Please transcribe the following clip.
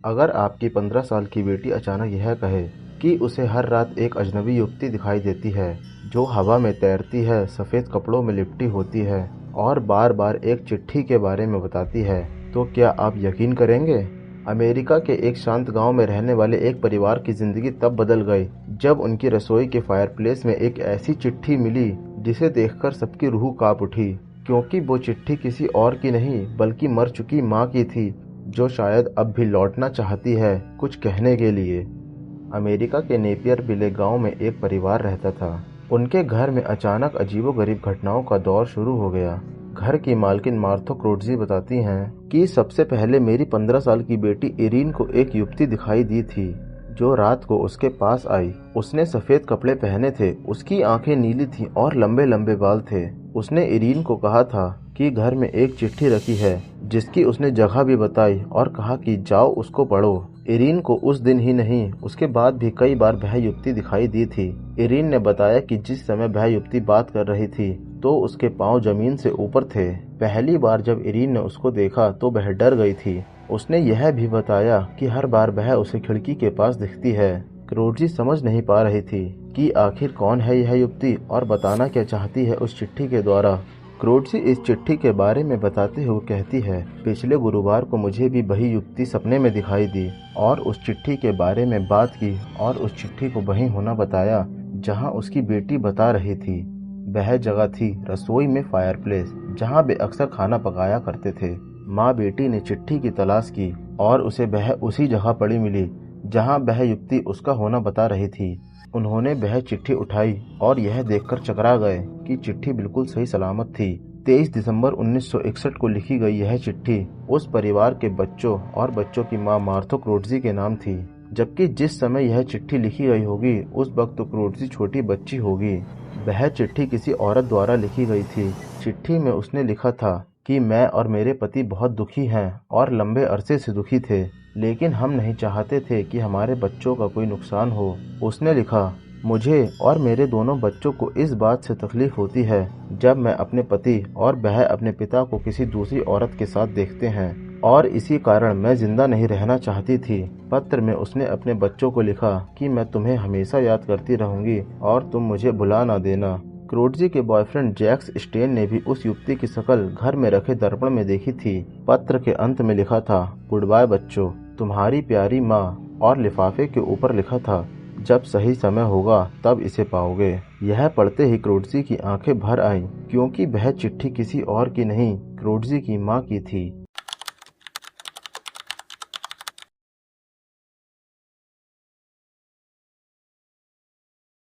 अगर आपकी 15 साल की बेटी अचानक यह कहे कि उसे हर रात एक अजनबी युवती दिखाई देती है जो हवा में तैरती है, सफ़ेद कपड़ों में लिपटी होती है और बार बार एक चिट्ठी के बारे में बताती है, तो क्या आप यकीन करेंगे? अमेरिका के एक शांत गांव में रहने वाले एक परिवार की जिंदगी तब बदल गई जब उनकी रसोई के फायरप्लेस में एक ऐसी चिट्ठी मिली जिसे देखकर सबकी रूह कांप उठी, क्योंकि वो चिट्ठी किसी और की नहीं बल्कि मर चुकी माँ की थी, जो शायद अब भी लौटना चाहती है कुछ कहने के लिए। अमेरिका के नेपियर विले गांव में एक परिवार रहता था। उनके घर में अचानक अजीबोगरीब घटनाओं का दौर शुरू हो गया। घर की मालकिन मार्थो क्रोट्ज़ी बताती हैं कि सबसे पहले मेरी 15 साल की बेटी इरीन को एक युवती दिखाई दी थी जो रात को उसके पास आई। उसने सफ़ेद कपड़े पहने थे, उसकी आंखें नीली थीं और लंबे लंबे बाल थे। उसने इरीन को कहा था कि घर में एक चिट्ठी रखी है, जिसकी उसने जगह भी बताई और कहा कि जाओ उसको पढ़ो। इरीन को उस दिन ही नहीं, उसके बाद भी कई बार वह युवती दिखाई दी थी। इरीन ने बताया कि जिस समय वह युवती बात कर रही थी तो उसके पांव जमीन से ऊपर थे। पहली बार जब इरीन ने उसको देखा तो वह डर गई थी। उसने यह भी बताया कि हर बार वह उसे खिड़की के पास दिखती है। क्रोट्ज़ी समझ नहीं पा रही थी कि आखिर कौन है यह युवती और बताना क्या चाहती है उस चिट्ठी के द्वारा। क्रोट्ज़ी इस चिट्ठी के बारे में बताते हुए कहती है, पिछले गुरुवार को मुझे भी वही युवती सपने में दिखाई दी और उस चिट्ठी के बारे में बात की और उस चिट्ठी को वहीं होना बताया जहां उसकी बेटी बता रही थी। वह जगह थी रसोई में फायरप्लेस, जहां वे अक्सर खाना पकाया करते थे। माँ बेटी ने चिट्ठी की तलाश की और उसे वह उसी जगह पड़ी मिली जहां वह युवती उसका होना बता रही थी। उन्होंने वह चिट्ठी उठाई और यह देखकर चकरा गए कि चिट्ठी बिल्कुल सही सलामत थी। 23 दिसंबर 1961 को लिखी गई यह चिट्ठी उस परिवार के बच्चों और बच्चों की माँ मार्थो क्रोट्ज़ी के नाम थी, जबकि जिस समय यह चिट्ठी लिखी गई होगी उस वक्त तो क्रोट्ज़ी छोटी बच्ची होगी। वह चिट्ठी किसी औरत द्वारा लिखी गई थी। चिट्ठी में उसने लिखा था कि मैं और मेरे पति बहुत दुखी हैं और लंबे अरसे से दुखी थे, लेकिन हम नहीं चाहते थे कि हमारे बच्चों का कोई नुकसान हो। उसने लिखा, मुझे और मेरे दोनों बच्चों को इस बात से तकलीफ होती है जब मैं अपने पति और वह अपने पिता को किसी दूसरी औरत के साथ देखते हैं, और इसी कारण मैं जिंदा नहीं रहना चाहती थी। पत्र में उसने अपने बच्चों को लिखा कि मैं तुम्हें हमेशा याद करती रहूंगी और तुम मुझे भुला ना देना। क्रोट्ज़ी के बॉयफ्रेंड जैक्स स्टेन ने भी उस युवती की शक्ल घर में रखे दर्पण में देखी थी। पत्र के अंत में लिखा था, गुड बाय बच्चों, तुम्हारी प्यारी माँ, और लिफाफे के ऊपर लिखा था, जब सही समय होगा तब इसे पाओगे। यह पढ़ते ही क्रोट्ज़ी की आंखें भर आईं, क्योंकि वह चिट्ठी किसी और की नहीं, क्रोट्ज़ी की माँ की थी।